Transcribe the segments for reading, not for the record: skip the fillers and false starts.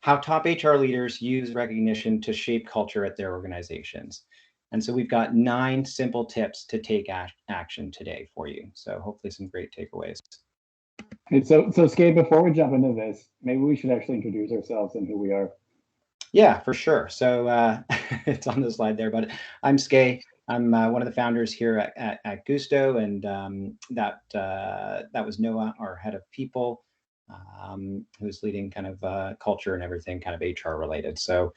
how top HR leaders use recognition to shape culture at their organizations. And so we've got 9 simple tips to take action today for you. So hopefully some great takeaways. Okay, so Skai, before we jump into this, maybe we should actually introduce ourselves and who we are. Yeah, for sure. So it's on the slide there, but I'm Skai. I'm one of the founders here at Guusto, and that was Noah, our head of people, who's leading kind of culture and everything kind of HR related. So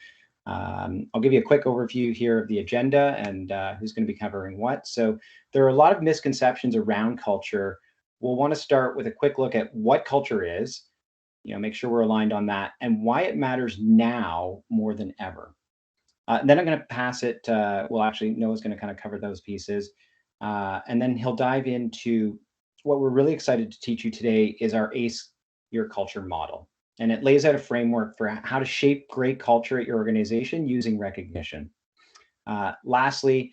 I'll give you a quick overview here of the agenda and who's going to be covering what. So there are a lot of misconceptions around culture. We'll want to start with a quick look at what culture is, make sure we're aligned on that, and why it matters now more than ever. Then I'm going to pass it, actually, Noah's going to kind of cover those pieces. And then he'll dive into what we're really excited to teach you today is our ACE Your Culture model. And it lays out a framework for how to shape great culture at your organization using recognition. Lastly,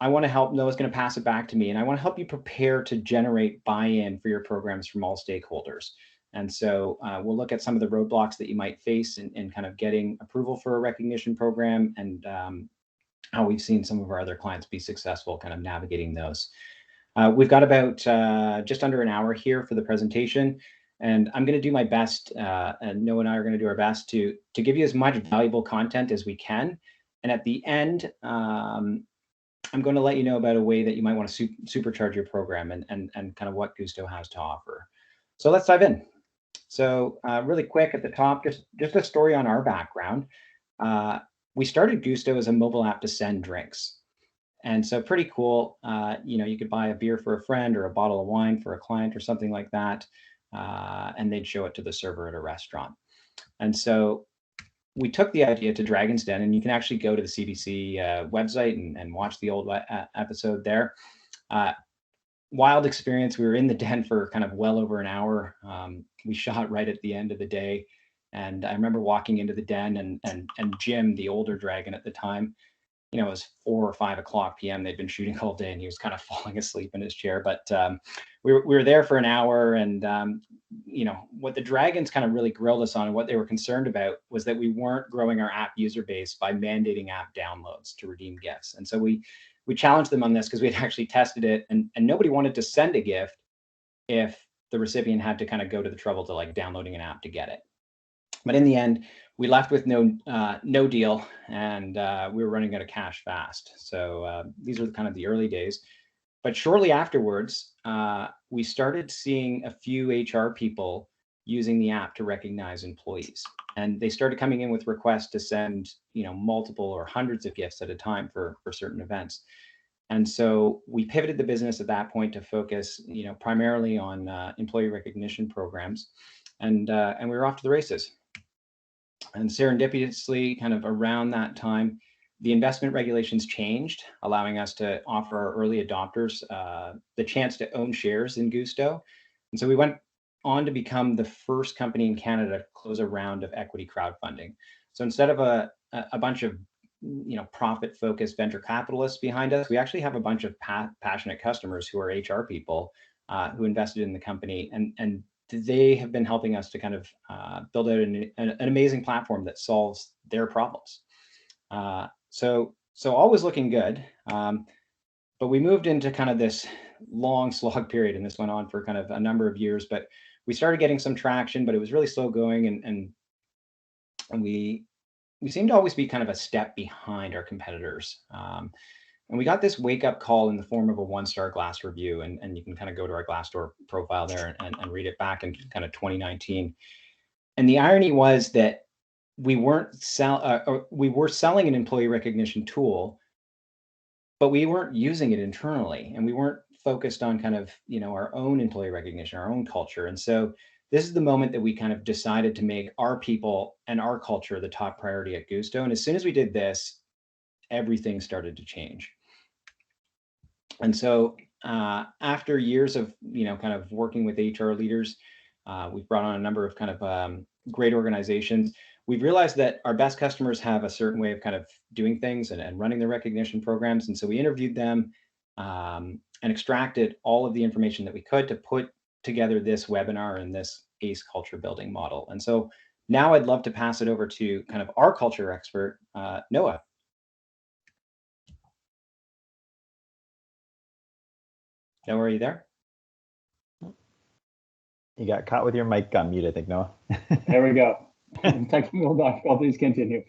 I want to help, Noah's going to pass it back to me, and I want to help you prepare to generate buy-in for your programs from all stakeholders. And so we'll look at some of the roadblocks that you might face in kind of getting approval for a recognition program, and how we've seen some of our other clients be successful kind of navigating those. We've got about just under an hour here for the presentation, and I'm going to do my best, and Noah and I are going to do our best to give you as much valuable content as we can. And at the end, I'm going to let you know about a way that you might want to supercharge your program and kind of what Guusto has to offer. So let's dive in. So really quick at the top, just a story on our background. We started Guusto as a mobile app to send drinks. And so pretty cool. You could buy a beer for a friend or a bottle of wine for a client or something like that. And they'd show it to the server at a restaurant. And so we took the idea to Dragon's Den, and you can actually go to the CBC website and watch the old episode there. Wild experience. We were in the den for kind of well over an hour. We shot right at the end of the day. And I remember walking into the den and Jim, the older dragon at the time, it was 4 or 5 o'clock p.m. They'd been shooting all day, and he was kind of falling asleep in his chair. But we were there for an hour, and what the dragons kind of really grilled us on, and what they were concerned about, was that we weren't growing our app user base by mandating app downloads to redeem gifts. And so we challenged them on this because we had actually tested it, and nobody wanted to send a gift if the recipient had to kind of go to the trouble to like downloading an app to get it. But in the end, we left with no deal, and we were running out of cash fast. So these were kind of the early days. But shortly afterwards, we started seeing a few HR people using the app to recognize employees, and they started coming in with requests to send multiple or hundreds of gifts at a time for certain events. And so we pivoted the business at that point to focus primarily on employee recognition programs, and we were off to the races. And serendipitously, kind of around that time, the investment regulations changed, allowing us to offer our early adopters the chance to own shares in Guusto. And so we went on to become the first company in Canada to close a round of equity crowdfunding. So instead of a bunch of profit-focused venture capitalists behind us, we actually have a bunch of passionate customers who are HR people who invested in the company, and they have been helping us to kind of build out an amazing platform that solves their problems. So all was looking good, but we moved into kind of this long slog period, and this went on for kind of a number of years. But we started getting some traction, but it was really slow going, and we seemed to always be kind of a step behind our competitors. And we got this wake-up call in the form of a 1-star Glass review, and you can kind of go to our Glassdoor profile there and read it back in kind of 2019. And the irony was that we were selling an employee recognition tool, but we weren't using it internally, and we weren't focused on kind of our own employee recognition, our own culture. And so this is the moment that we kind of decided to make our people and our culture the top priority at Guusto. And as soon as we did this, everything started to change. And so after years of kind of working with HR leaders, we've brought on a number of kind of great organizations. We've realized that our best customers have a certain way of kind of doing things and running their recognition programs. And so we interviewed them and extracted all of the information that we could to put together this webinar and this ACE culture building model. And so Now I'd love to pass it over to kind of our culture expert, Noah. Noah, are you there? You got caught with your mic on mute, I think, Noah. There we go. Technical difficulties continue.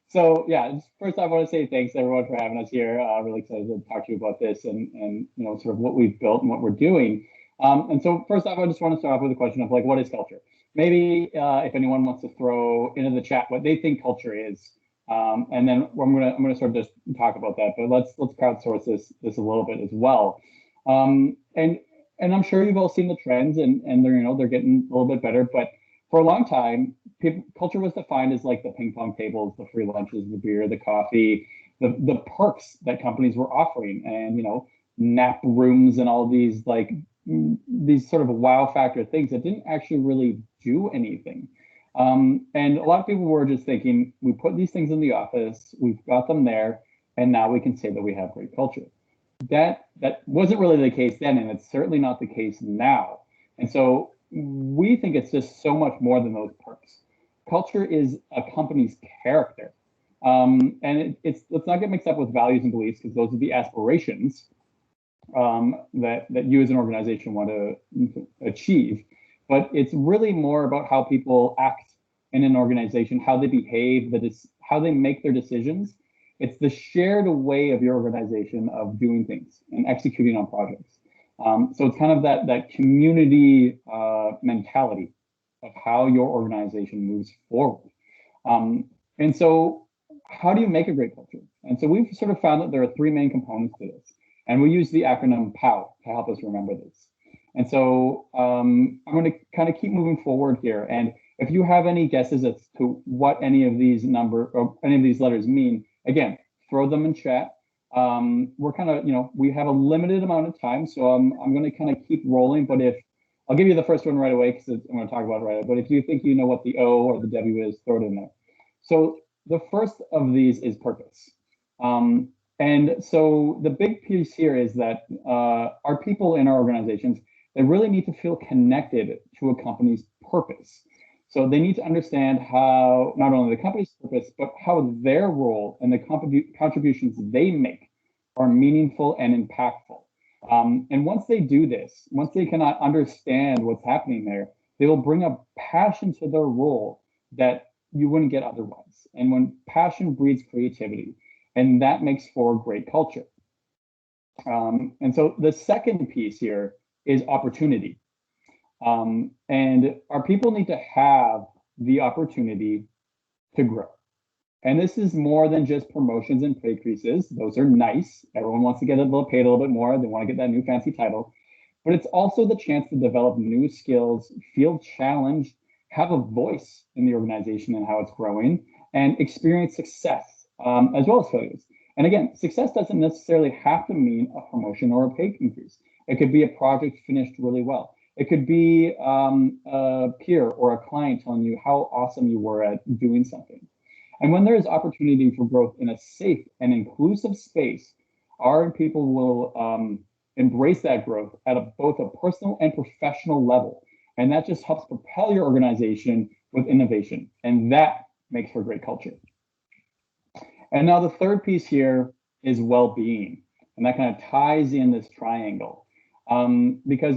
So yeah, first I want to say thanks everyone for having us here. Really excited to talk to you about this and sort of what we've built and what we're doing. And so first off, I just want to start off with a question of like, what is culture? Maybe if anyone wants to throw into the chat what they think culture is, and then I'm gonna sort of just talk about that. But let's crowdsource this a little bit as well. And I'm sure you've all seen the trends, and they're getting a little bit better. But for a long time, culture was defined as like the ping pong tables, the free lunches, the beer, the coffee, the perks that companies were offering, and nap rooms and all these these sort of wow factor things that didn't actually really do anything. And a lot of people were just thinking, we put these things in the office, we've got them there, and now we can say that we have great culture. That wasn't really the case then, and it's certainly not the case now. And so we think it's just so much more than those perks. Culture is a company's character. And let's not get mixed up with values and beliefs, because those are the aspirations that you as an organization want to achieve. But it's really more about how people act in an organization, how they behave, how they make their decisions. It's the shared way of your organization of doing things and executing on projects. So it's kind of that community mentality of how your organization moves forward. And so how do you make a great culture? And so we've sort of found that there are three main components to this. And we use the acronym POW to help us remember this. And so I'm going to kind of keep moving forward here. And if you have any guesses as to what any of these letters mean, again, throw them in chat. We're kind of, we have a limited amount of time, so I'm going to kind of keep rolling. But I'll give you the first one right away because I'm going to talk about it right away. But if you think you know what the O or the W is, throw it in there. So the first of these is purpose. And so the big piece here is that our people in our organizations, they really need to feel connected to a company's purpose. So they need to understand how not only the company's purpose, but how their role and the contributions they make are meaningful and impactful. And once they do this, once they cannot understand what's happening there, they will bring a passion to their role that you wouldn't get otherwise. And when passion breeds creativity, and that makes for great culture. And so the second piece here is opportunity. And our people need to have the opportunity to grow. And this is more than just promotions and pay increases. Those are nice. Everyone wants to get paid a little bit more. They want to get that new fancy title. But it's also the chance to develop new skills, feel challenged, have a voice in the organization and how it's growing, and experience success as well as failures. And again, success doesn't necessarily have to mean a promotion or a pay increase. It could be a project finished really well. It could be a peer or a client telling you how awesome you were at doing something. And when there is opportunity for growth in a safe and inclusive space, our people will embrace that growth at both a personal and professional level. And that just helps propel your organization with innovation. And that makes for great culture. And now the third piece here is well-being. And that kind of ties in this triangle. Because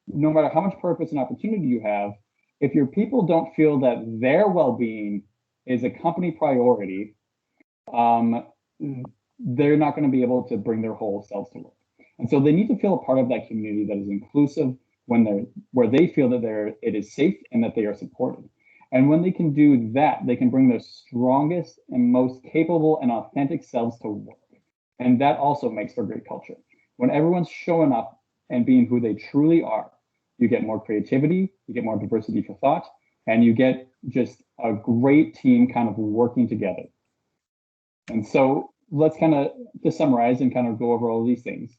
no matter how much purpose and opportunity you have, if your people don't feel that their well-being is a company priority, they're not going to be able to bring their whole selves to work. And so they need to feel a part of that community that is inclusive, where they feel that it is safe and that they are supported. And when they can do that, they can bring their strongest and most capable and authentic selves to work. And that also makes for great culture. When everyone's showing up and being who they truly are, you get more creativity, you get more diversity for thought, and you get just a great team kind of working together. And so let's kind of, to summarize and kind of go over all these things.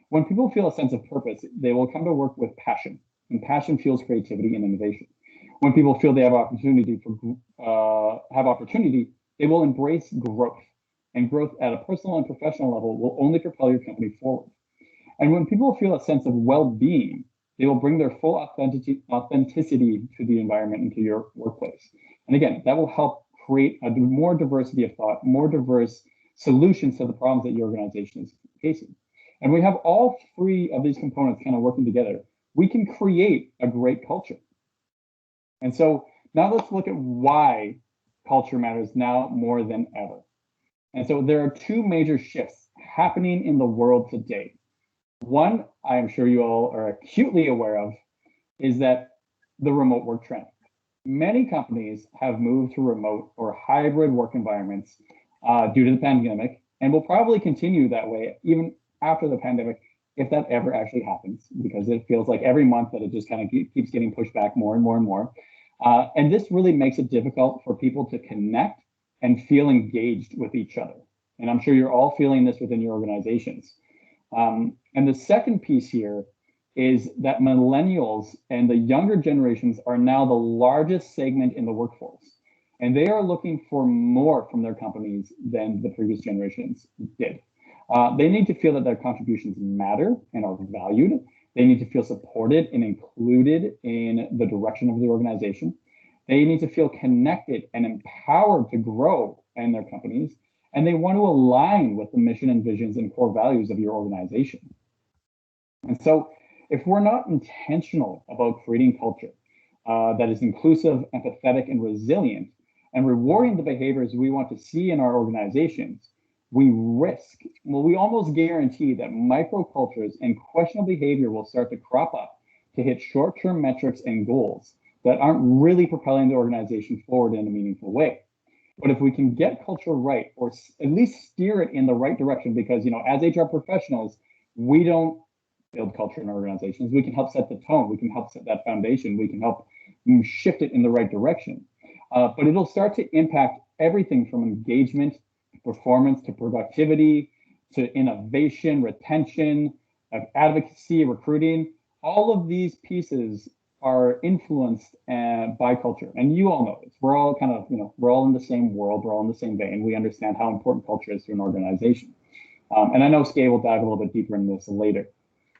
When people feel a sense of purpose, they will come to work with passion, and passion fuels creativity and innovation. When people feel they have opportunity, they will embrace growth, and growth at a personal and professional level will only propel your company forward. And when people feel a sense of well-being, They will bring their full authenticity to the environment and to your workplace. And again, that will help create a more diversity of thought, more diverse solutions to the problems that your organization is facing. And we have all three of these components kind of working together. We can create a great culture. And so now let's look at why culture matters now more than ever. And so there are two major shifts happening in the world today. One, I am sure you all are acutely aware of, is that the remote work trend. Many companies have moved to remote or hybrid work environments due to the pandemic, and will probably continue that way even after the pandemic, if that ever actually happens, because it feels like every month that it just kind of keeps getting pushed back more and more and more. And this really makes it difficult for people to connect and feel engaged with each other. And I'm sure you're all feeling this within your organizations. And the second piece here is that millennials and the younger generations are now the largest segment in the workforce. And they are looking for more from their companies than the previous generations did. They need to feel that their contributions matter and are valued. They need to feel supported and included in the direction of the organization. They need to feel connected and empowered to grow in their companies. And they want to align with the mission and visions and core values of your organization. And so if we're not intentional about creating culture that is inclusive, empathetic, and resilient, and rewarding the behaviors we want to see in our organizations, we almost guarantee that microcultures and questionable behavior will start to crop up to hit short-term metrics and goals that aren't really propelling the organization forward in a meaningful way. But if we can get culture right, or at least steer it in the right direction, because as HR professionals, we don't build culture in organizations. We can help set the tone. We can help set that foundation. We can help shift it in the right direction. But it'll start to impact everything from engagement, performance, to productivity, to innovation, retention, advocacy, recruiting. All of these pieces are influenced by culture. And you all know this. We're all kind of, we're all in the same world. We're all in the same vein. We understand how important culture is to an organization. And I know Skai will dive a little bit deeper into this later.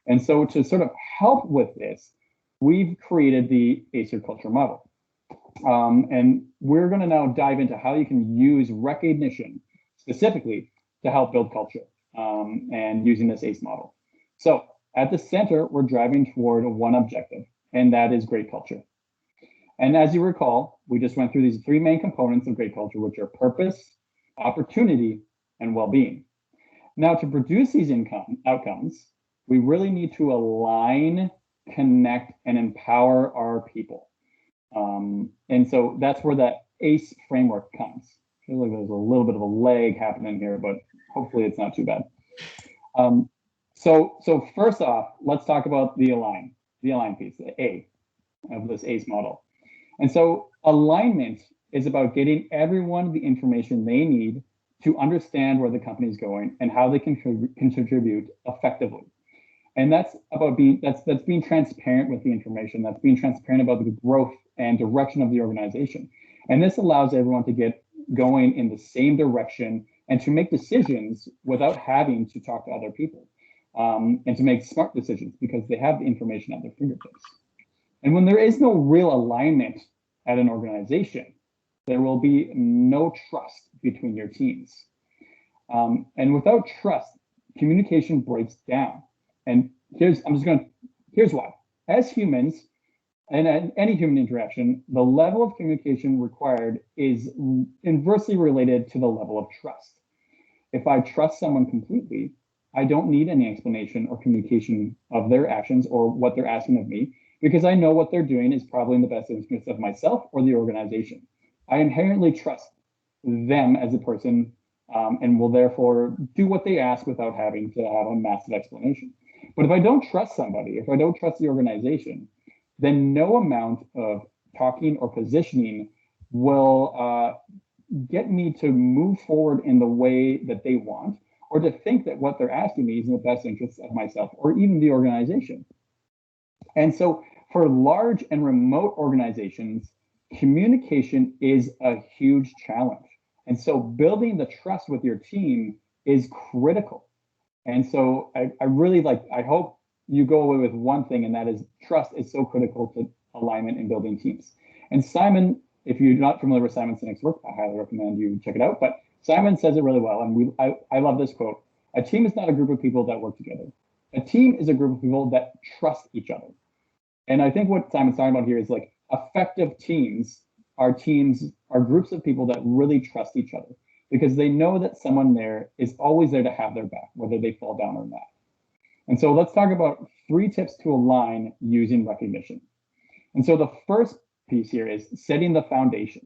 And so to sort of help with this, we've created the ACER culture model. And we're going to now dive into how you can use recognition specifically to help build culture and using this ACE model. So at the center, we're driving toward one objective, and that is great culture. And as you recall, we just went through these three main components of great culture, which are purpose, opportunity, and well-being. Now, to produce these outcomes, we really need to align, connect, and empower our people. And so that's where that ACE framework comes. I feel like there's a little bit of a lag happening here, but hopefully it's not too bad. So first off, let's talk about the align piece, the A of this ACE model. And so alignment is about getting everyone the information they need to understand where the company is going and how they can contribute effectively. And that's about that's being transparent with the information, that's being transparent about the growth and direction of the organization. And this allows everyone to get going in the same direction and to make decisions without having to talk to other people, and to make smart decisions because they have the information at their fingertips. And when there is no real alignment at an organization, there will be no trust between your teams. And without trust, communication breaks down. And here's why. As humans, and any human interaction, the level of communication required is inversely related to the level of trust. If I trust someone completely, I don't need any explanation or communication of their actions or what they're asking of me, because I know what they're doing is probably in the best interest of myself or the organization. I inherently trust them as a person, and will therefore do what they ask without having to have a massive explanation. But if I don't trust somebody, if I don't trust the organization, then no amount of talking or positioning will get me to move forward in the way that they want, or to think that what they're asking me is in the best interest of myself or even the organization. And so for large and remote organizations, communication is a huge challenge. And so building the trust with your team is critical. And so I really I hope you go away with one thing, and that is trust is so critical to alignment and building teams. And Simon, if you're not familiar with Simon Sinek's work, I highly recommend you check it out. But Simon says it really well, and I love this quote. A team is not a group of people that work together. A team is a group of people that trust each other. And I think what Simon's talking about here is like effective teams are groups of people that really trust each other because they know that someone there is always there to have their back, whether they fall down or not. And so let's talk about 3 tips to align using recognition. And so the first piece here is setting the foundation.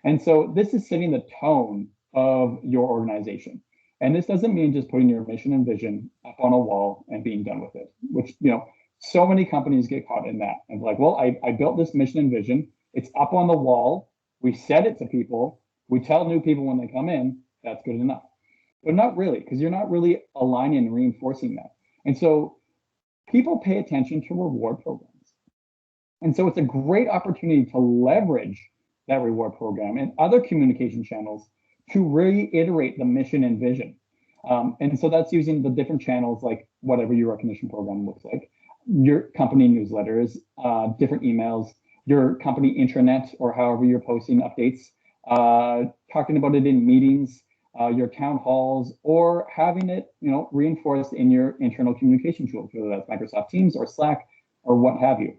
And so this is setting the tone of your organization. And this doesn't mean just putting your mission and vision up on a wall and being done with it, which, so many companies get caught in that. And like, well, I built this mission and vision. It's up on the wall. We said it to people. We tell new people when they come in, that's good enough. But not really, because you're not really aligning and reinforcing that. And so people pay attention to reward programs. And so it's a great opportunity to leverage that reward program and other communication channels to reiterate the mission and vision. And so that's using the different channels, like whatever your recognition program looks like, your company newsletters, different emails, your company intranet, or however you're posting updates, talking about it in meetings, your town halls, or having it, reinforced in your internal communication tools, whether that's Microsoft Teams or Slack or what have you.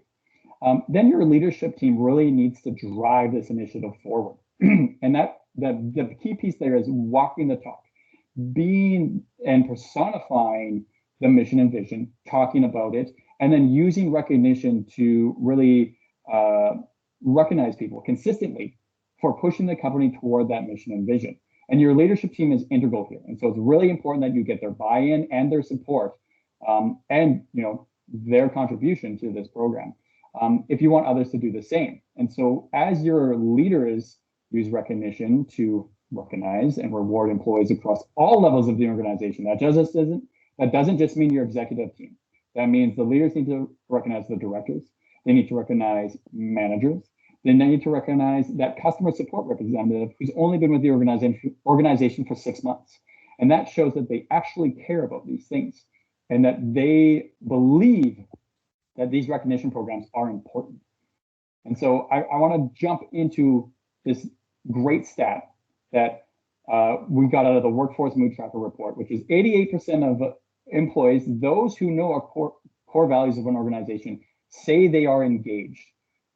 Then your leadership team really needs to drive this initiative forward. And the key piece there is walking the talk, being and personifying the mission and vision, talking about it, and then using recognition to really recognize people consistently for pushing the company toward that mission and vision. And your leadership team is integral here. And so it's really important that you get their buy-in and their support and their contribution to this program if you want others to do the same. And so as your leaders use recognition to recognize and reward employees across all levels of the organization, that doesn't just mean your executive team. That means the leaders need to recognize the directors. They need to recognize managers. Then they need to recognize that customer support representative who's only been with the organization for 6 months. And that shows that they actually care about these things and that they believe that these recognition programs are important. And so I want to jump into this great stat that we got out of the Workforce Mood Tracker report, which is 88% of employees, those who know our core values of an organization, say they are engaged.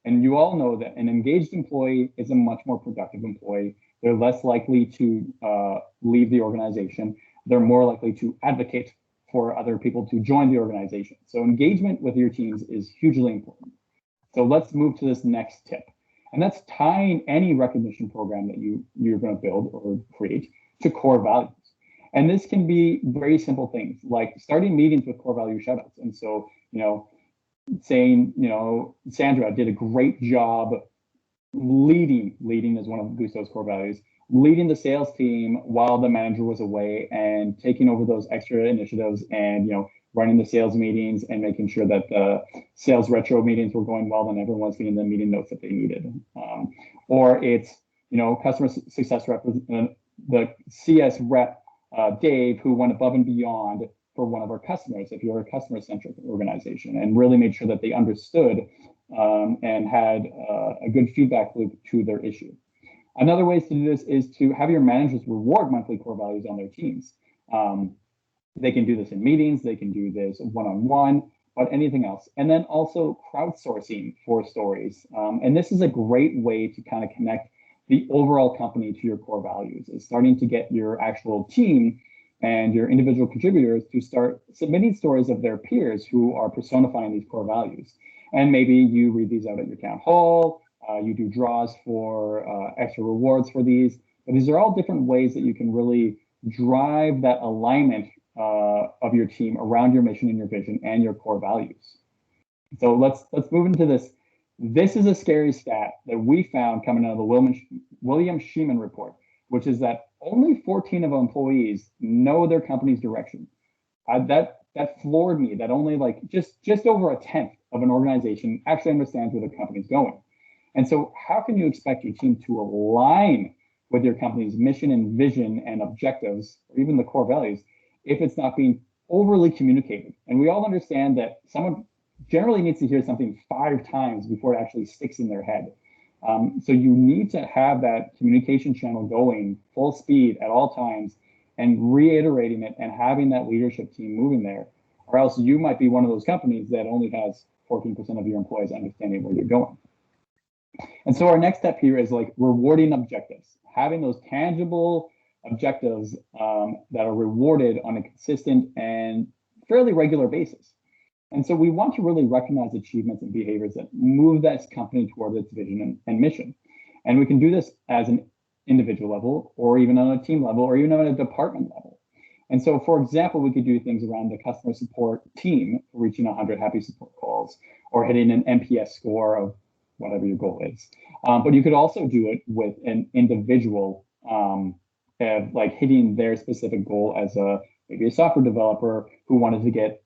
And you all know that an engaged employee is a much more productive employee. They're less likely to leave the organization. They're more likely to advocate for other people to join the organization. So engagement with your teams is hugely important. So let's move to this next tip. And that's tying any recognition program that you're going to build or create to core values. And this can be very simple things like starting meetings with core value shoutouts. And so, saying, Sandra did a great job leading is one of Guusto's core values, leading the sales team while the manager was away and taking over those extra initiatives and, running the sales meetings and making sure that the sales retro meetings were going well and everyone was getting the meeting notes that they needed. Or it's, customer success rep, the CS rep, Dave, who went above and beyond for one of our customers, if you're a customer-centric organization, and really made sure that they understood and had a good feedback loop to their issue. Another way to do this is to have your managers reward monthly core values on their teams. They can do this in meetings, they can do this one-on-one, but anything else. And then also crowdsourcing for stories. And this is a great way to kind of connect the overall company to your core values, is starting to get your actual team and your individual contributors to start submitting stories of their peers who are personifying these core values. And maybe you read these out at your town hall, you do draws for extra rewards for these, but these are all different ways that you can really drive that alignment of your team around your mission and your vision and your core values. So let's move into this. This is a scary stat that we found coming out of the William Sheeman report, which is that only 14 of employees know their company's direction. That floored me, that only just over a tenth of an organization actually understands where the company's going. And so how can you expect your team to align with your company's mission and vision and objectives, or even the core values, if it's not being overly communicated. And we all understand that someone generally needs to hear something 5 times before it actually sticks in their head. So you need to have that communication channel going full speed at all times and reiterating it and having that leadership team moving there, or else you might be one of those companies that only has 14% of your employees understanding where you're going. And so our next step here is like rewarding objectives, having those tangible objectives that are rewarded on a consistent and fairly regular basis. And so we want to really recognize achievements and behaviors that move that company towards its vision and mission. And we can do this as an individual level, or even on a team level, or even on a department level. And so, for example, we could do things around the customer support team reaching 100 happy support calls, or hitting an NPS score of whatever your goal is. But you could also do it with an individual, like hitting their specific goal as maybe a software developer who wanted to get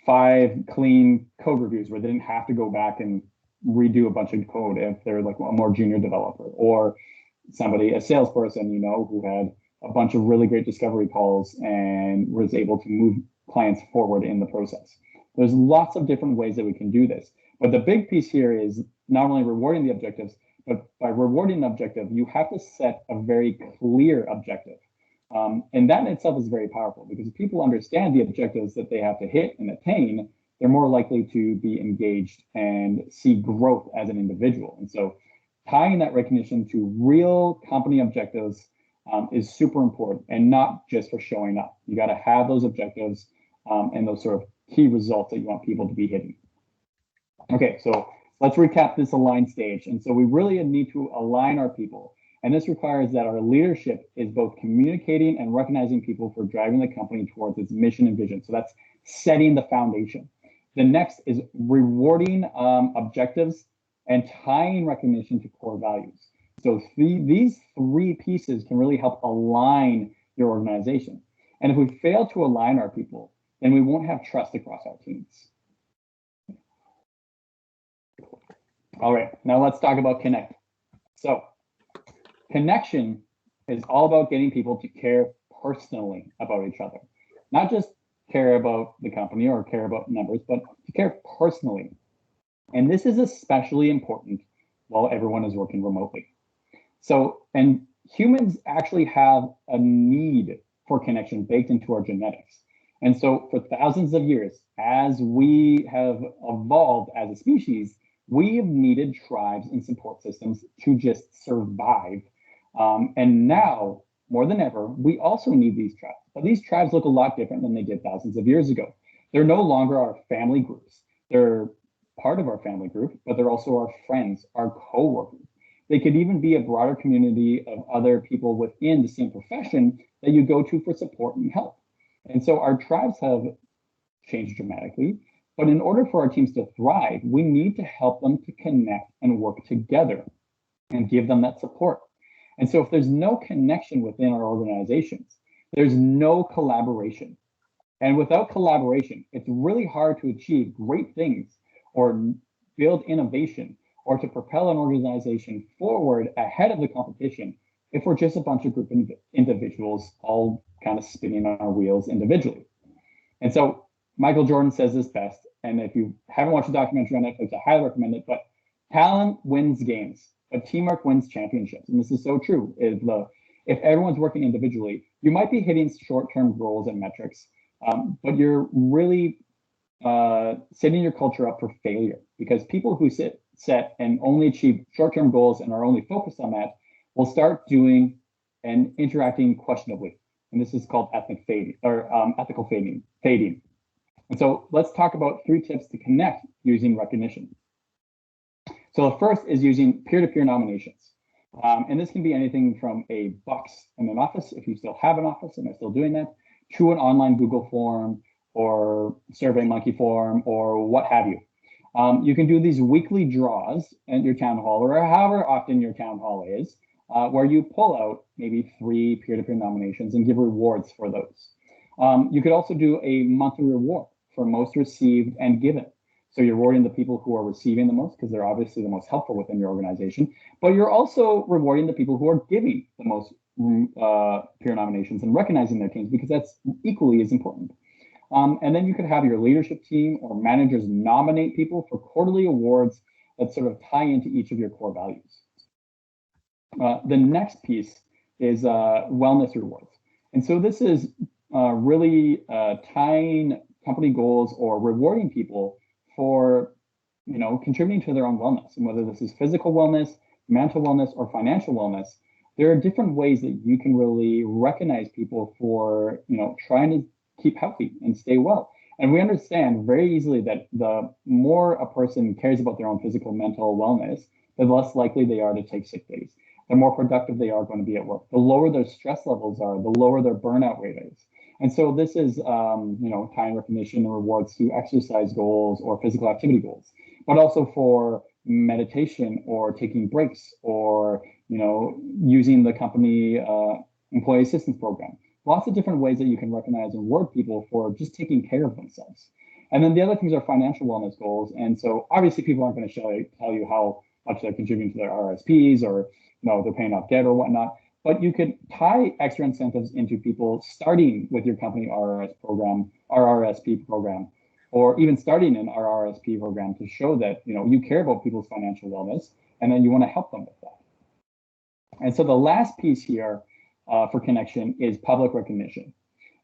5 clean code reviews where they didn't have to go back and redo a bunch of code if they're like a more junior developer, or somebody, a salesperson, who had a bunch of really great discovery calls and was able to move clients forward in the process. There's lots of different ways that we can do this. But the big piece here is not only rewarding the objectives, but by rewarding an objective, you have to set a very clear objective. And that in itself is very powerful, because if people understand the objectives that they have to hit and attain, they're more likely to be engaged and see growth as an individual. And so tying that recognition to real company objectives is super important, and not just for showing up. You got to have those objectives and those sort of key results that you want people to be hitting. Okay, so let's recap this align stage. And so we really need to align our people. And this requires that our leadership is both communicating and recognizing people for driving the company towards its mission and vision. So that's setting the foundation. The next is rewarding objectives and tying recognition to core values. So these 3 pieces can really help align your organization. And if we fail to align our people, then we won't have trust across our teams. All right, now let's talk about connect. So connection is all about getting people to care personally about each other, not just care about the company or care about numbers, but to care personally. And this is especially important while everyone is working remotely. So, and humans actually have a need for connection baked into our genetics. And so for thousands of years, as we have evolved as a species, we have needed tribes and support systems to just survive. And now, more than ever, we also need these tribes. But these tribes look a lot different than they did thousands of years ago. They're no longer our family groups. They're part of our family group, but they're also our friends, our co-workers. They could even be a broader community of other people within the same profession that you go to for support and help. And so our tribes have changed dramatically, but in order for our teams to thrive, we need to help them to connect and work together and give them that support. And so if there's no connection within our organizations, there's no collaboration. And without collaboration, it's really hard to achieve great things or build innovation or to propel an organization forward ahead of the competition if we're just a bunch of group individuals all kind of spinning on our wheels individually. And so Michael Jordan says this best, and if you haven't watched the documentary on Netflix, I highly recommend it, but talent wins games, but teamwork wins championships. And this is so true. If everyone's working individually, you might be hitting short-term goals and metrics, but you're really setting your culture up for failure, because people who set and only achieve short-term goals and are only focused on that will start doing and interacting questionably. And this is called ethical fading. And so let's talk about 3 tips to connect using recognition. So the first is using peer-to-peer nominations. And this can be anything from a box in an office, if you still have an office and are still doing that, to an online Google form or SurveyMonkey form or what have you. You can do these weekly draws at your town hall, or however often your town hall is, where you pull out maybe 3 peer-to-peer nominations and give rewards for those. You could also do a monthly reward for most received and given. So you're rewarding the people who are receiving the most, because they're obviously the most helpful within your organization, but you're also rewarding the people who are giving the most peer nominations and recognizing their teams, because that's equally as important. And then you could have your leadership team or managers nominate people for quarterly awards that sort of tie into each of your core values. The next piece is wellness rewards. And so this is really tying company goals or rewarding people for contributing to their own wellness. And whether this is physical wellness, mental wellness, or financial wellness, there are different ways that you can really recognize people for trying to keep healthy and stay well. And we understand very easily that the more a person cares about their own physical, mental wellness, the less likely they are to take sick days. The more productive they are going to be at work. The lower their stress levels are, the lower their burnout rate is. And so this is, tying recognition and rewards to exercise goals or physical activity goals, but also for meditation or taking breaks or, using the company employee assistance program. Lots of different ways that you can recognize and reward people for just taking care of themselves. And then the other things are financial wellness goals. And so obviously people aren't going to tell you how much they're contributing to their RSPs or they're paying off debt or whatnot. But you could tie extra incentives into people starting with your company RRSP program, or even starting an RRSP program to show that you care about people's financial wellness and then you want to help them with that. And so the last piece here for connection is public recognition.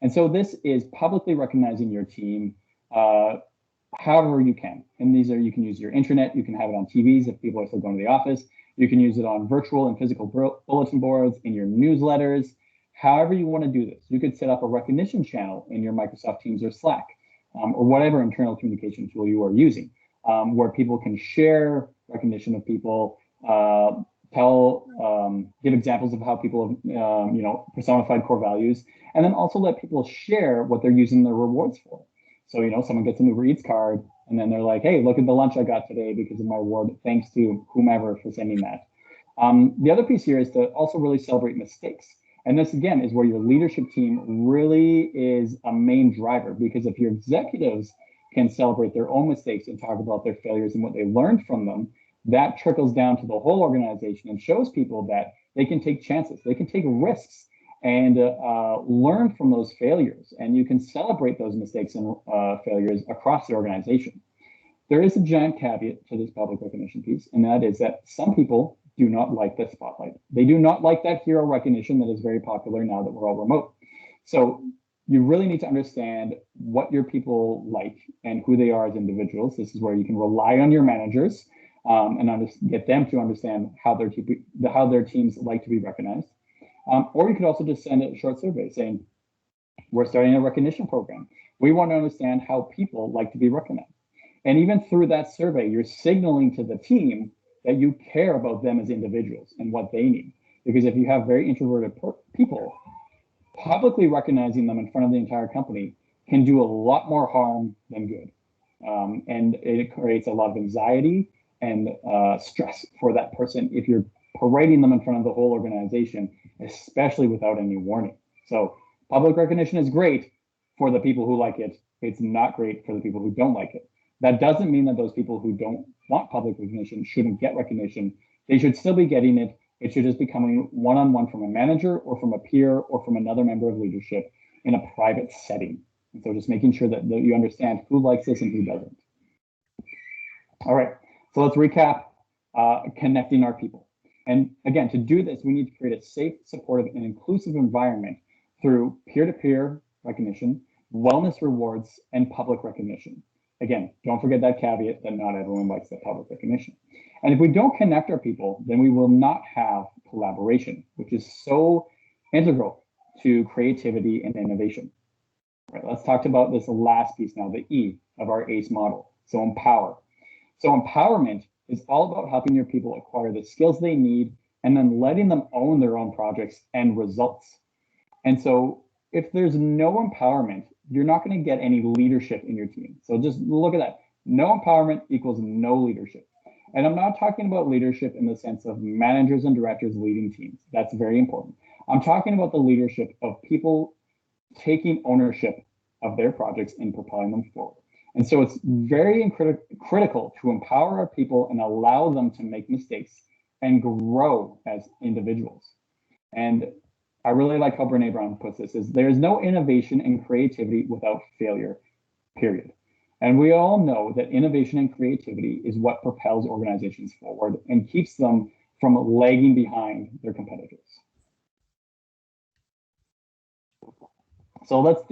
And so this is publicly recognizing your team however you can. And you can use your intranet, you can have it on TVs if people are still going to the office. You can use it on virtual and physical bulletin boards, in your newsletters, however you want to do this. You could set up a recognition channel in your Microsoft Teams or Slack, or whatever internal communication tool you are using, where people can share recognition of people, give examples of how people have, personified core values, and then also let people share what they're using their rewards for. So, someone gets an Uber Eats card, and then they're like, hey, look at the lunch I got today because of my reward. Thanks to whomever for sending that. The other piece here is to also really celebrate mistakes. And this, again, is where your leadership team really is a main driver, because if your executives can celebrate their own mistakes and talk about their failures and what they learned from them, that trickles down to the whole organization and shows people that they can take chances, they can take risks, and learn from those failures. And you can celebrate those mistakes and failures across the organization. There is a giant caveat to this public recognition piece, and that is that some people do not like the spotlight. They do not like that hero recognition that is very popular now that we're all remote. So you really need to understand what your people like and who they are as individuals. This is where you can rely on your managers and get them to understand how their teams like to be recognized. Or you could also just send a short survey saying, we're starting a recognition program. We want to understand how people like to be recognized. And even through that survey, you're signaling to the team that you care about them as individuals and what they need. Because if you have very introverted people, publicly recognizing them in front of the entire company can do a lot more harm than good. And it creates a lot of anxiety and stress for that person if you're parading them in front of the whole organization, especially without any warning. So public recognition is great for the people who like it. It's not great for the people who don't like it. That doesn't mean that those people who don't want public recognition shouldn't get recognition. They should still be getting it. It should just be coming one-on-one from a manager or from a peer or from another member of leadership in a private setting. And so just making sure that you understand who likes this and who doesn't. All right, so let's recap connecting our people. And again, to do this, we need to create a safe, supportive, and inclusive environment through peer-to-peer recognition, wellness rewards, and public recognition. Again, don't forget that caveat that not everyone likes that public recognition. And if we don't connect our people, then we will not have collaboration, which is so integral to creativity and innovation. All right, let's talk about this last piece now, the E of our ACE model. So empower. So empowerment is all about helping your people acquire the skills they need and then letting them own their own projects and results. And so if there's no empowerment, you're not going to get any leadership in your team. So just look at that. No empowerment equals no leadership. And I'm not talking about leadership in the sense of managers and directors leading teams. That's very important. I'm talking about the leadership of people taking ownership of their projects and propelling them forward. And so it's very critical to empower our people and allow them to make mistakes and grow as individuals. And I really like how Brene Brown puts this, is there is no innovation and creativity without failure, period. And we all know that innovation and creativity is what propels organizations forward and keeps them from lagging behind their competitors. So let's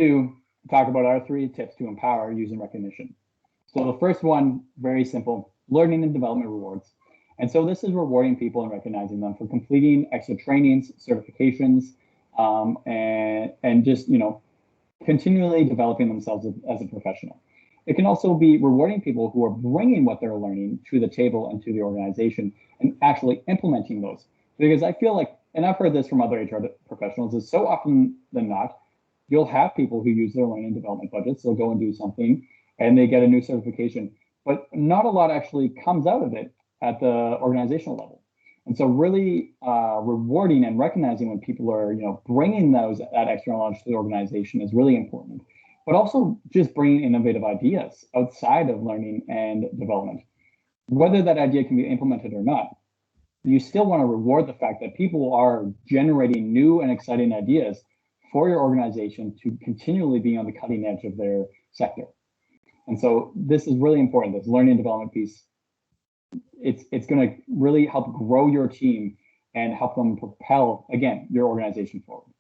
talk about our 3 tips to empower using recognition. So the first one, very simple, learning and development rewards. And so this is rewarding people and recognizing them for completing extra trainings, certifications, and just, continually developing themselves as a professional. It can also be rewarding people who are bringing what they're learning to the table and to the organization and actually implementing those. Because I feel like, and I've heard this from other HR professionals, is so often than not, you'll have people who use their learning and development budgets. They'll go and do something and they get a new certification, but not a lot actually comes out of it at the organizational level. And so really rewarding and recognizing when people are, bringing that extra knowledge to the organization is really important. But also just bringing innovative ideas outside of learning and development. Whether that idea can be implemented or not, you still want to reward the fact that people are generating new and exciting ideas for your organization to continually be on the cutting edge of their sector. And so this is really important, this learning and development piece. It's going to really help grow your team and help them propel, again, your organization forward.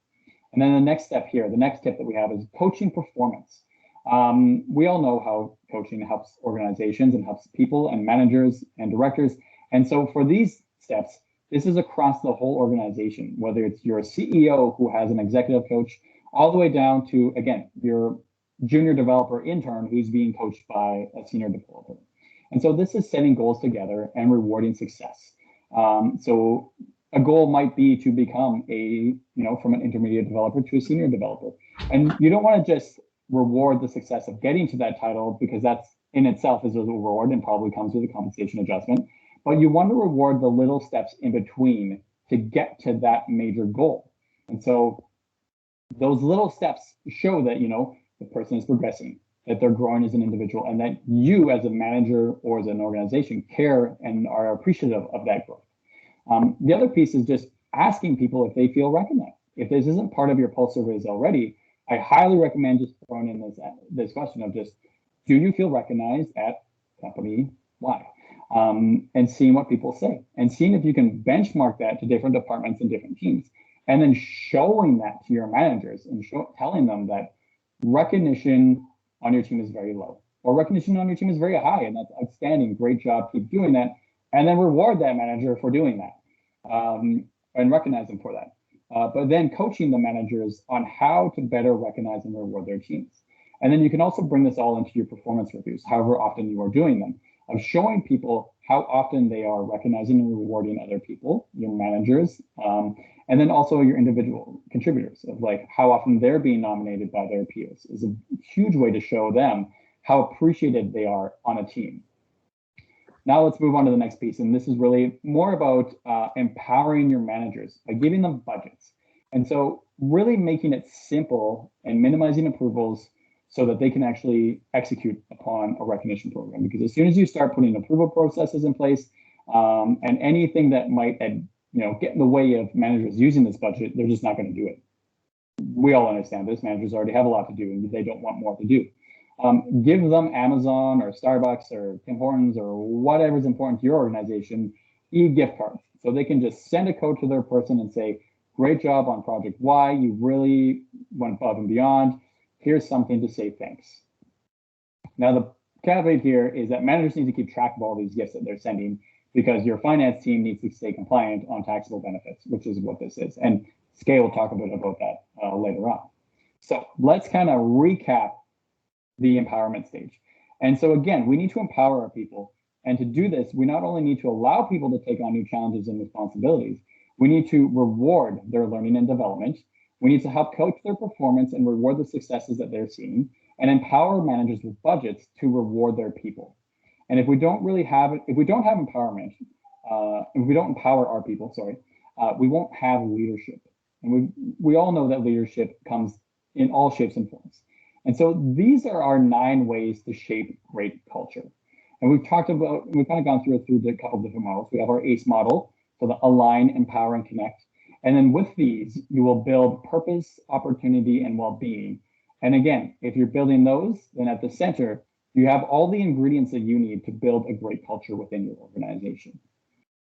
And then the next step here, the next tip that we have is coaching performance. We all know how coaching helps organizations and helps people and managers and directors. And so for these steps, this is across the whole organization, whether it's your CEO who has an executive coach, all the way down to, again, your junior developer intern who's being coached by a senior developer. And so this is setting goals together and rewarding success. So a goal might be to become from an intermediate developer to a senior developer. And you don't want to just reward the success of getting to that title, because that's in itself is a reward and probably comes with a compensation adjustment. But you want to reward the little steps in between to get to that major goal. And so those little steps show that, the person is progressing, that they're growing as an individual, and that you as a manager or as an organization care and are appreciative of that growth. The other piece is just asking people if they feel recognized. If this isn't part of your pulse surveys already, I highly recommend just throwing in this question of just, do you feel recognized at company Y? And seeing what people say, and seeing if you can benchmark that to different departments and different teams, and then showing that to your managers and telling them that recognition on your team is very low, or recognition on your team is very high, and that's outstanding, great job, keep doing that, and then reward that manager for doing that, and recognize them for that. But then coaching the managers on how to better recognize and reward their teams. And then you can also bring this all into your performance reviews, however often you are doing them, of showing people how often they are recognizing and rewarding other people, your managers, and then also your individual contributors, of like how often they're being nominated by their peers is a huge way to show them how appreciated they are on a team. Now let's move on to the next piece. And this is really more about empowering your managers by giving them budgets. And so really making it simple and minimizing approvals so that they can actually execute upon a recognition program. Because as soon as you start putting approval processes in place and anything that might get in the way of managers using this budget, they're just not going to do it. We all understand this. Managers already have a lot to do and they don't want more to do. Give them Amazon or Starbucks or Tim Hortons or whatever's important to your organization, e-gift cards. So they can just send a code to their person and say, great job on project Y, you really went above and beyond. Here's something to say thanks. Now the caveat here is that managers need to keep track of all these gifts that they're sending, because your finance team needs to stay compliant on taxable benefits, which is what this is. And Skai will talk a bit about that later on. So let's kind of recap the empowerment stage. And so again, we need to empower our people. And to do this, we not only need to allow people to take on new challenges and responsibilities, we need to reward their learning and development. We need to help coach their performance and reward the successes that they're seeing, and empower managers with budgets to reward their people. And if we don't have empowerment, if we don't empower our people, we won't have leadership. And we all know that leadership comes in all shapes and forms. And so these are our 9 ways to shape great culture. And we've kind of gone through a couple of different models. We have our ACE model, so the align, empower, and connect. And then with these, you will build purpose, opportunity, and well-being. And again, if you're building those, then at the center, you have all the ingredients that you need to build a great culture within your organization.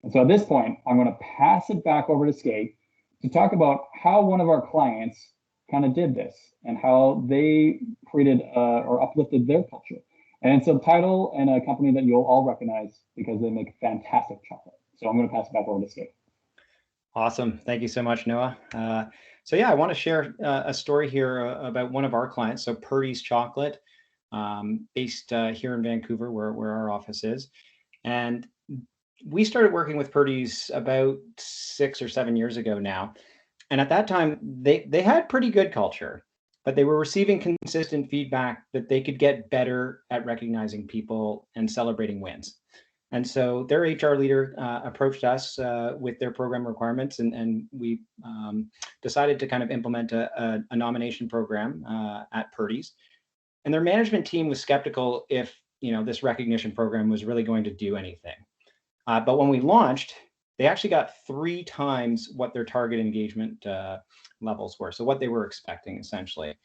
And so at this point, I'm going to pass it back over to Skai to talk about how one of our clients kind of did this and how they created or uplifted their culture. And it's a title and a company that you'll all recognize because they make fantastic chocolate. So I'm going to pass it back over to Skai. Awesome. Thank you so much, Noah. So yeah, I want to share a story here about one of our clients. So Purdy's Chocolate, based here in Vancouver, where our office is. And we started working with Purdy's about 6 or 7 years ago now. And at that time, they had pretty good culture, but they were receiving consistent feedback that they could get better at recognizing people and celebrating wins. And so their HR leader approached us with their program requirements, and we decided to kind of implement a nomination program at Purdy's. And their management team was skeptical if this recognition program was really going to do anything. But when we launched, they actually got 3 times what their target engagement levels were. So what they were expecting, essentially.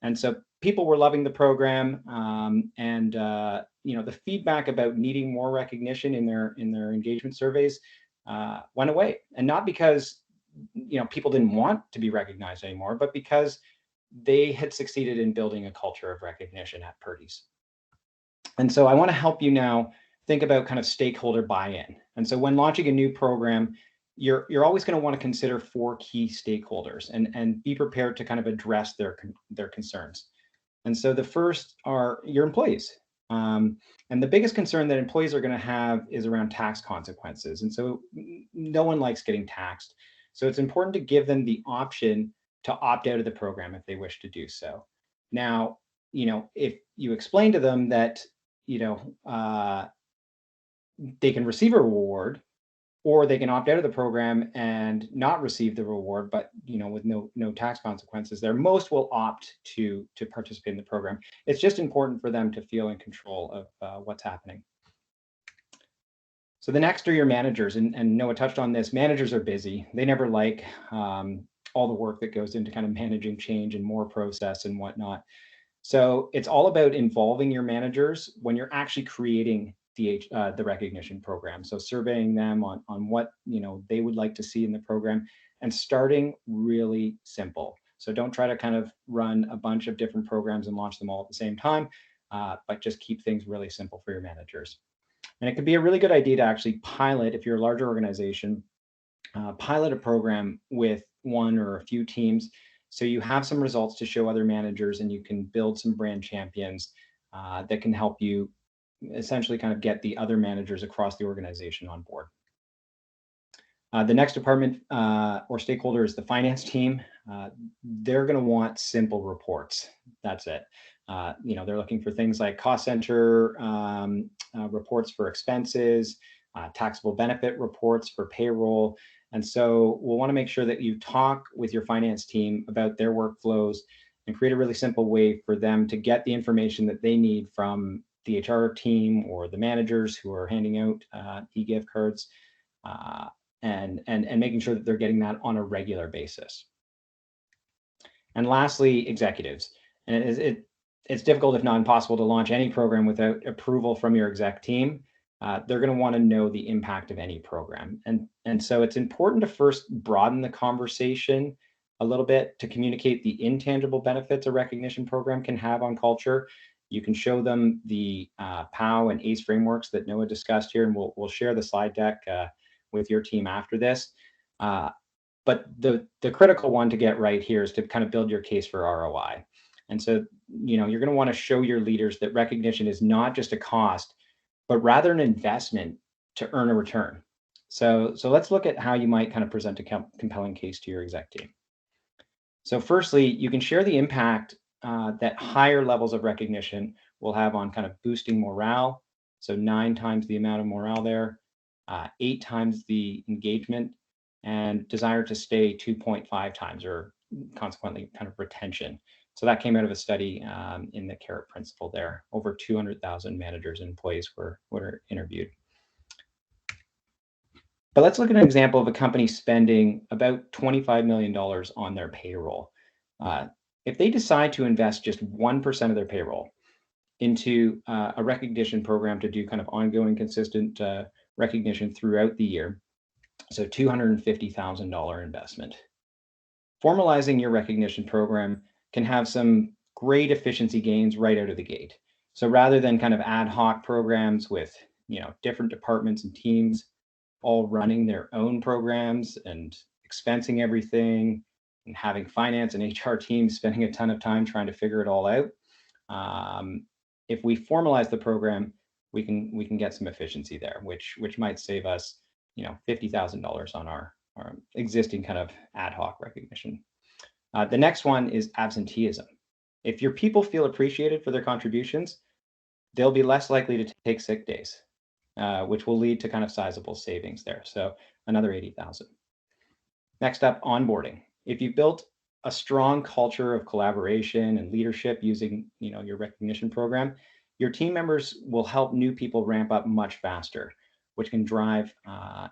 And so people were loving the program, and the feedback about needing more recognition in their engagement surveys went away, and not because people didn't want to be recognized anymore, but because they had succeeded in building a culture of recognition at Purdy's. And so I want to help you now think about kind of stakeholder buy-in. And so when launching a new program, you're always going to want to consider 4 key stakeholders and be prepared to kind of address their concerns. And so the first are your employees. And the biggest concern that employees are going to have is around tax consequences. And so no one likes getting taxed. So it's important to give them the option to opt out of the program if they wish to do so. Now, if you explain to them that, they can receive a reward, or they can opt out of the program and not receive the reward, but with no tax consequences there, most will opt to participate in the program. It's just important for them to feel in control of what's happening. So the next are your managers, and Noah touched on this. Managers are busy. They never like all the work that goes into kind of managing change and more process and whatnot. So it's all about involving your managers when you're actually creating the recognition program. So surveying them on what they would like to see in the program, and starting really simple. So don't try to kind of run a bunch of different programs and launch them all at the same time, but just keep things really simple for your managers. And it could be a really good idea to actually pilot, if you're a larger organization, pilot a program with 1 or a few teams, so you have some results to show other managers, and you can build some brand champions that can help you essentially kind of get the other managers across the organization on board. The next department or stakeholder is the finance team. They're going to want simple reports. That's it. They're looking for things like cost center reports for expenses, taxable benefit reports for payroll. And so we'll want to make sure that you talk with your finance team about their workflows and create a really simple way for them to get the information that they need from the HR team or the managers who are handing out e-gift cards, and making sure that they're getting that on a regular basis. And lastly, executives. And it's difficult, if not impossible, to launch any program without approval from your exec team. They're going to want to know the impact of any program. And so it's important to first broaden the conversation a little bit to communicate the intangible benefits a recognition program can have on culture. You can show them the POW and ACE frameworks that Noah discussed here, and we'll share the slide deck with your team after this. But the critical one to get right here is to kind of build your case for ROI. And so, you're going to want to show your leaders that recognition is not just a cost, but rather an investment to earn a return. So let's look at how you might kind of present a compelling case to your exec team. So firstly, you can share the impact that higher levels of recognition will have on kind of boosting morale. So 9 times the amount of morale there, 8 times the engagement, and desire to stay 2.5 times, or consequently kind of retention. So that came out of a study in the Carrot Principle there. Over 200,000 managers and employees were interviewed. But let's look at an example of a company spending about $25 million on their payroll. If they decide to invest just 1% of their payroll into a recognition program to do kind of ongoing, consistent recognition throughout the year, so $250,000 investment. Formalizing your recognition program can have some great efficiency gains right out of the gate. So rather than kind of ad hoc programs with different departments and teams all running their own programs and expensing everything and having finance and HR teams spending a ton of time trying to figure it all out, if we formalize the program, we can get some efficiency there, which might save us $50,000 on our existing kind of ad hoc recognition. The next one is absenteeism. If your people feel appreciated for their contributions, they'll be less likely to take sick days, which will lead to kind of sizable savings there. So another 80,000. Next up, onboarding. If you built a strong culture of collaboration and leadership using your recognition program, your team members will help new people ramp up much faster, which can drive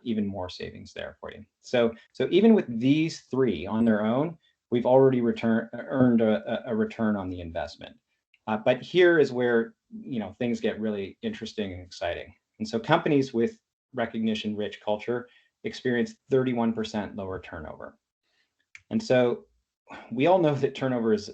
even more savings there for you. So even with these three on their own, we've already earned a return on the investment. But here is where things get really interesting and exciting. And so companies with recognition-rich culture experience 31% lower turnover. And so we all know that turnover is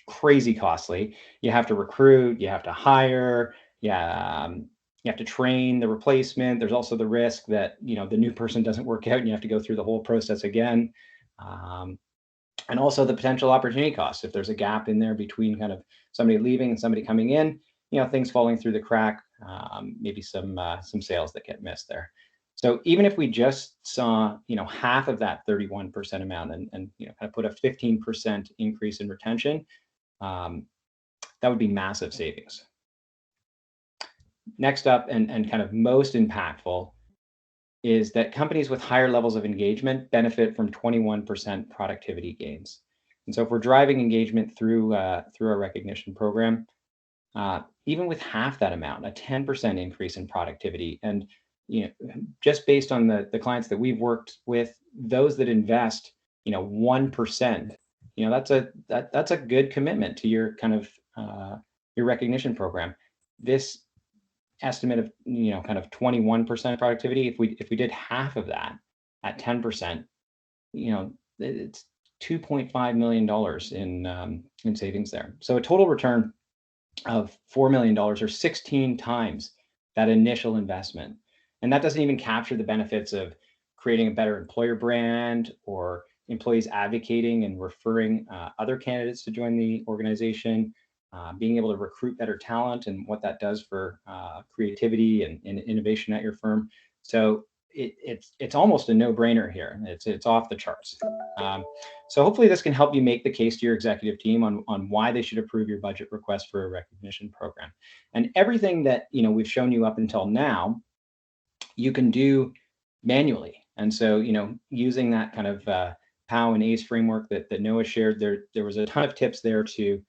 crazy costly. You have to recruit, you have to hire, you have to train the replacement. There's also the risk that the new person doesn't work out and you have to go through the whole process again. And also the potential opportunity costs. If there's a gap in there between kind of somebody leaving and somebody coming in, things falling through the crack, maybe some sales that get missed there. So even if we just saw, half of that 31% amount and kind of put a 15% increase in retention, that would be massive savings. Next up, and kind of most impactful, is that companies with higher levels of engagement benefit from 21% productivity gains. And so if we're driving engagement through our recognition program, even with half that amount, a 10% increase in productivity, and just based on the clients that we've worked with, those that invest 1%, that's a good commitment to your kind of your recognition program. This estimate of kind of 21% productivity, if we did half of that at 10%, it's $2.5 million in savings there. So a total return of $4 million, or 16 times that initial investment. And that doesn't even capture the benefits of creating a better employer brand or employees advocating and referring other candidates to join the organization, being able to recruit better talent and what that does for creativity and innovation at your firm. So it's almost a no-brainer here. It's off the charts. So hopefully this can help you make the case to your executive team on why they should approve your budget request for a recognition program. And everything that we've shown you up until now, you can do manually. And so using that kind of POW and ACE framework that Noah shared, there was a ton of tips there to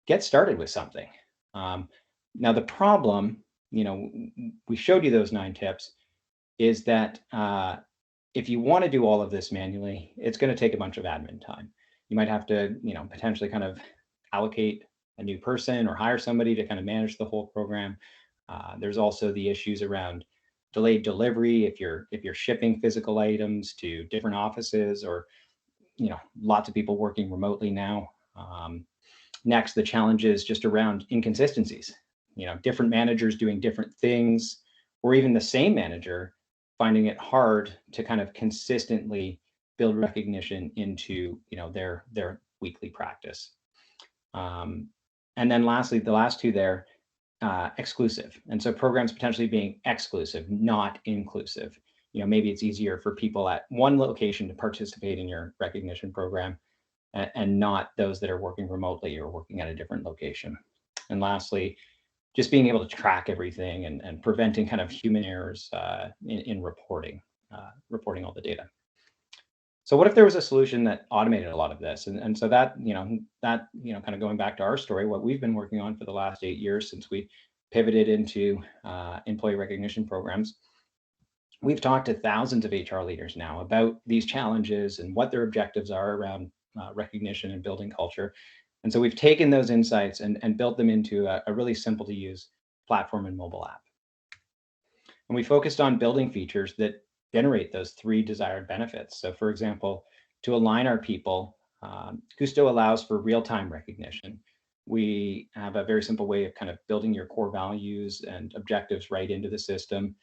get started with something. Now the problem, we showed you those 9 tips, is that if you want to do all of this manually, it's going to take a bunch of admin time. You might have to, potentially kind of allocate a new person or hire somebody to kind of manage the whole program. There's also the issues around delayed delivery if you're shipping physical items to different offices, or lots of people working remotely now. Next, the challenges just around inconsistencies, different managers doing different things, or even the same manager finding it hard to kind of consistently build recognition into their weekly practice. And then lastly, the last 2 there, exclusive. And so programs potentially being exclusive, not inclusive. Maybe it's easier for people at one location to participate in your recognition program and not those that are working remotely or working at a different location. And lastly, just being able to track everything and preventing kind of human errors in reporting all the data. So what if there was a solution that automated a lot of this? And so that, kind of going back to our story, what we've been working on for the last 8 years since we pivoted into employee recognition programs, we've talked to thousands of HR leaders now about these challenges and what their objectives are around recognition and building culture. And so we've taken those insights and built them into a really simple to use platform and mobile app. And we focused on building features that generate those 3 desired benefits. So for example, to align our people, Guusto allows for real-time recognition. We have a very simple way of kind of building your core values and objectives right into the system,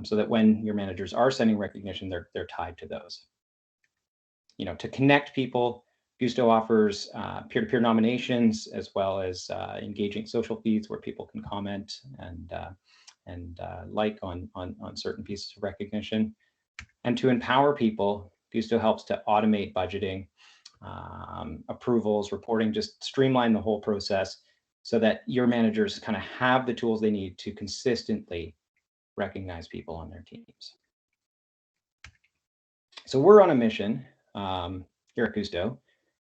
so that when your managers are sending recognition, they're tied to those. To connect people, Guusto offers peer-to-peer nominations, as well as engaging social feeds where people can comment and like on certain pieces of recognition. And to empower people, Guusto helps to automate budgeting, approvals, reporting, just streamline the whole process so that your managers kind of have the tools they need to consistently recognize people on their teams. So we're on a mission here at Guusto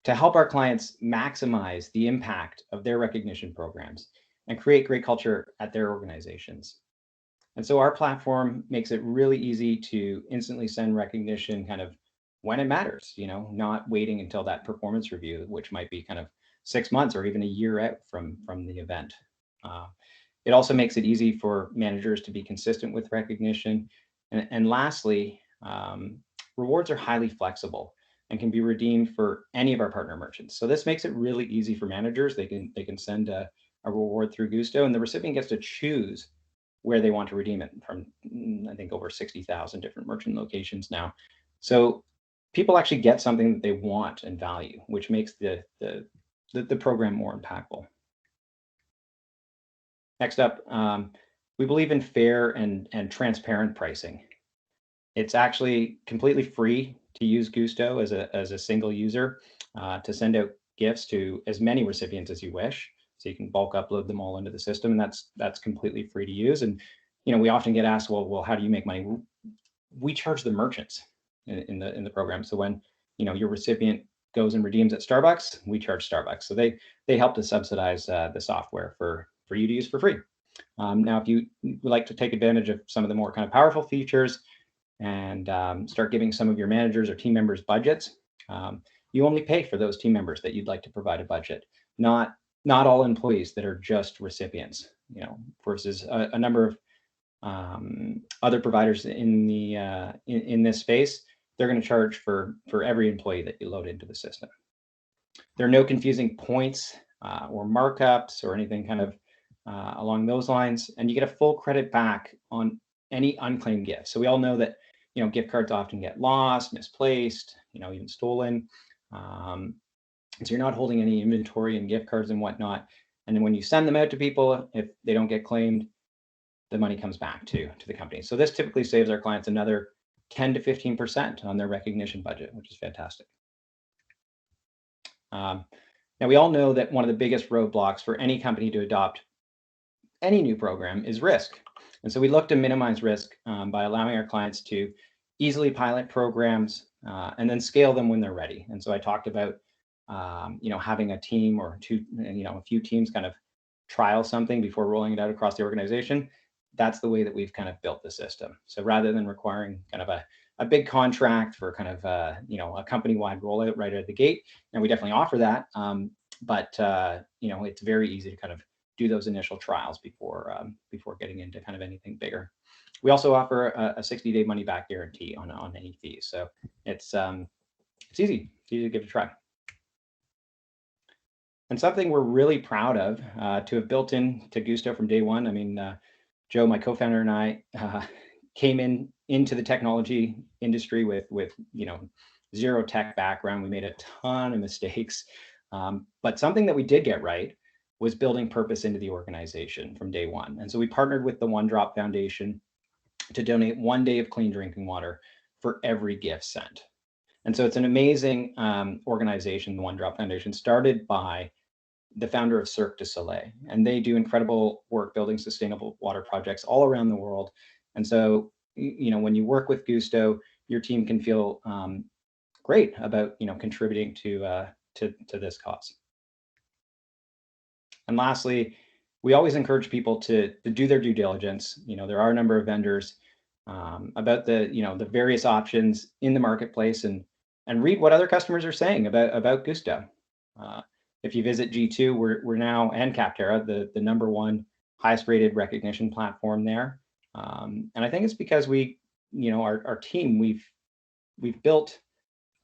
to help our clients maximize the impact of their recognition programs and create great culture at their organizations. And so our platform makes it really easy to instantly send recognition kind of when it matters, not waiting until that performance review, which might be kind of 6 months or even a year out from the event. It also makes it easy for managers to be consistent with recognition. And lastly, rewards are highly flexible and can be redeemed for any of our partner merchants. So this makes it really easy for managers. They can send a reward through Guusto, and the recipient gets to choose where they want to redeem it from, I think, over 60,000 different merchant locations now. So people actually get something that they want and value, which makes the program more impactful. Next up, we believe in fair and transparent pricing. It's actually completely free to use Guusto as a single user to send out gifts to as many recipients as you wish. So you can bulk upload them all into the system, and that's completely free to use. And we often get asked, well, how do you make money? We charge the merchants in the program. So when your recipient goes and redeems at Starbucks, we charge Starbucks. So they help to subsidize the software for you to use for free. Now, if you would like to take advantage of some of the more kind of powerful features and start giving some of your managers or team members budgets, you only pay for those team members that you'd like to provide a budget, not all employees that are just recipients, versus a number of other providers in the in this space. They're going to charge for every employee that you load into the system. There are no confusing points or markups or anything kind of along those lines, and you get a full credit back on any unclaimed gift. So we all know that gift cards often get lost, misplaced, even stolen. So you're not holding any inventory and gift cards and whatnot. And then when you send them out to people, if they don't get claimed, the money comes back to the company. So this typically saves our clients another 10 to 15% on their recognition budget, which is fantastic. Now, we all know that one of the biggest roadblocks for any company to adopt any new program is risk. And so we look to minimize risk by allowing our clients to easily pilot programs and then scale them when they're ready. And so I talked about having a team or two, a few teams kind of trial something before rolling it out across the organization. That's the way that we've kind of built the system. So rather than requiring kind of a big contract for kind of a company-wide rollout right out of the gate, and we definitely offer that, but it's very easy to kind of do those initial trials before getting into kind of anything bigger. We also offer a 60-day money-back guarantee on any fees, so it's easy to give it a try. And something we're really proud of to have built into Guusto from day one. I mean, Joe, my co-founder, and I came into the technology industry with zero tech background. We made a ton of mistakes, but something that we did get right was building purpose into the organization from day one. And so we partnered with the One Drop Foundation to donate 1 day of clean drinking water for every gift sent. And so it's an amazing organization, the One Drop Foundation, started by the founder of Cirque du Soleil, and they do incredible work building sustainable water projects all around the world. And so, when you work with Guusto, your team can feel great about contributing to this cause. And lastly, we always encourage people to do their due diligence. There are a number of vendors about the various options in the marketplace, and read what other customers are saying about Guusto. If you visit G2, we're now, and Capterra, the number one highest rated recognition platform there. And I think it's because our team, we've built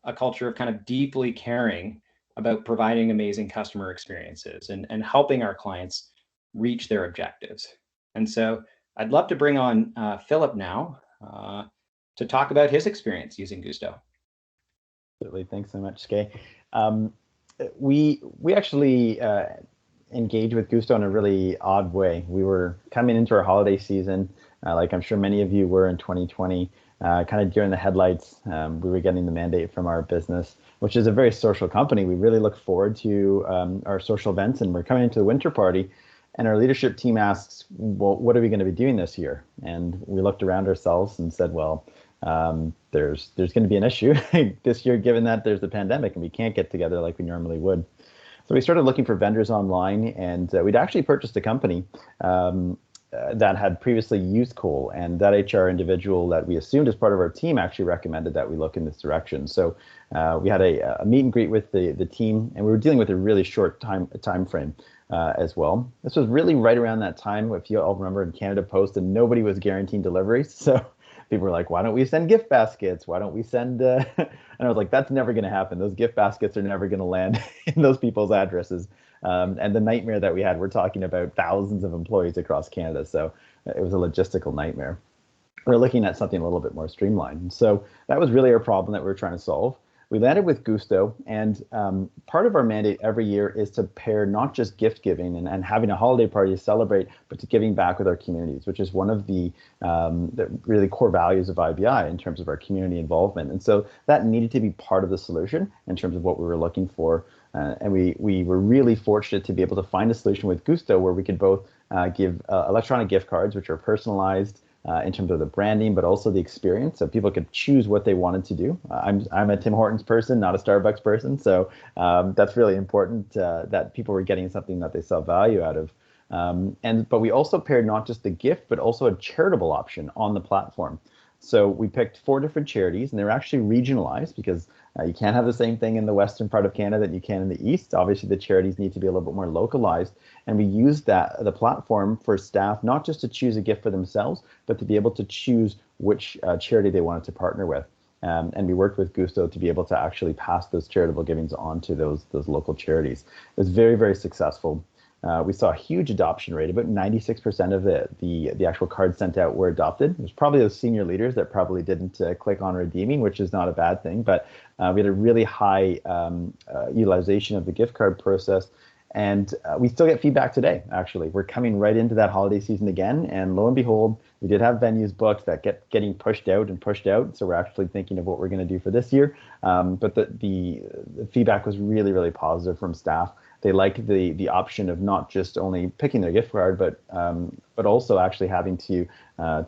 a culture of kind of deeply caring about providing amazing customer experiences and helping our clients reach their objectives. And so I'd love to bring on Phillip now to talk about his experience using Guusto. Absolutely. Thanks so much, Skai. We actually engaged with Guusto in a really odd way. We were coming into our holiday season, like I'm sure many of you were in 2020, kind of during the headlights. We were getting the mandate from our business, which is a very social company. We really look forward to our social events, and we're coming into the winter party. And our leadership team asks, well, what are we going to be doing this year? And we looked around ourselves and said, well, there's going to be an issue this year, given that there's a pandemic and we can't get together like we normally would. So we started looking for vendors online, and we'd actually purchased a company that had previously used Cole, and that HR individual that we assumed as part of our team actually recommended that we look in this direction. So we had a meet and greet with the team, and we were dealing with a really short time frame as well. This was really right around that time, if you all remember, in Canada Post, and nobody was guaranteeing deliveries. So people were like, why don't we send gift baskets? Why don't we send, and I was like, that's never going to happen. Those gift baskets are never going to land in those people's addresses. And the nightmare that we had, we're talking about thousands of employees across Canada. So it was a logistical nightmare. We're looking at something a little bit more streamlined. So that was really our problem that we were trying to solve. We landed with Guusto, and part of our mandate every year is to pair not just gift giving and having a holiday party to celebrate, but to giving back with our communities, which is one of the really core values of IBI in terms of our community involvement. And so that needed to be part of the solution in terms of what we were looking for. And we were really fortunate to be able to find a solution with Guusto where we could both give electronic gift cards, which are personalized in terms of the branding, but also the experience, so people could choose what they wanted to do. I'm a Tim Hortons person, not a Starbucks person, so that's really important that people were getting something that they saw value out of. But we also paired not just the gift, but also a charitable option on the platform. So we picked 4 different charities, and they're actually regionalized because you can't have the same thing in the western part of Canada that you can in the east. Obviously, the charities need to be a little bit more localized. And we used the platform for staff, not just to choose a gift for themselves, but to be able to choose which charity they wanted to partner with. And we worked with Guusto to be able to actually pass those charitable givings on to those local charities. It was very, very successful. We saw a huge adoption rate. About 96% of the actual cards sent out were adopted. It was probably those senior leaders that probably didn't click on redeeming, which is not a bad thing. But we had a really high utilization of the gift card process. And we still get feedback today, actually. We're coming right into that holiday season again. And lo and behold, we did have venues booked that getting pushed out. So we're actually thinking of what we're going to do for this year. But the feedback was really, really positive from staff. They liked the option of not just only picking their gift card, but also actually having to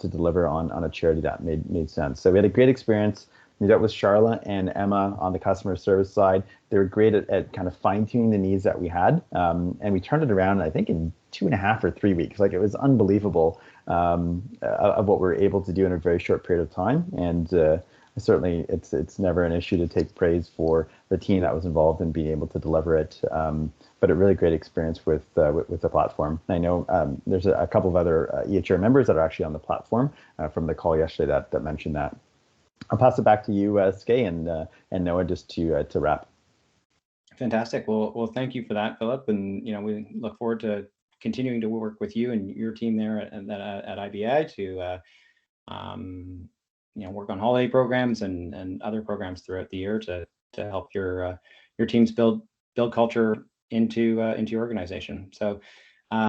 deliver on a charity that made sense. So we had a great experience. We dealt with Charlotte and Emma on the customer service side. They were great at kind of fine-tuning the needs that we had. And we turned it around, I think, in 2.5 or 3 weeks. Like, it was unbelievable of what we were able to do in a very short period of time. And certainly it's never an issue to take praise for the team that was involved in being able to deliver it. But a really great experience with the platform. I know there's a couple of other EHR members that are actually on the platform from the call yesterday that mentioned that. I'll pass it back to you, Skai, and Noah, just to wrap. Fantastic. Well, thank you for that, Phillip. And we look forward to continuing to work with you and your team there at IBI to work on holiday programs and other programs throughout the year to help your teams build culture into your organization. So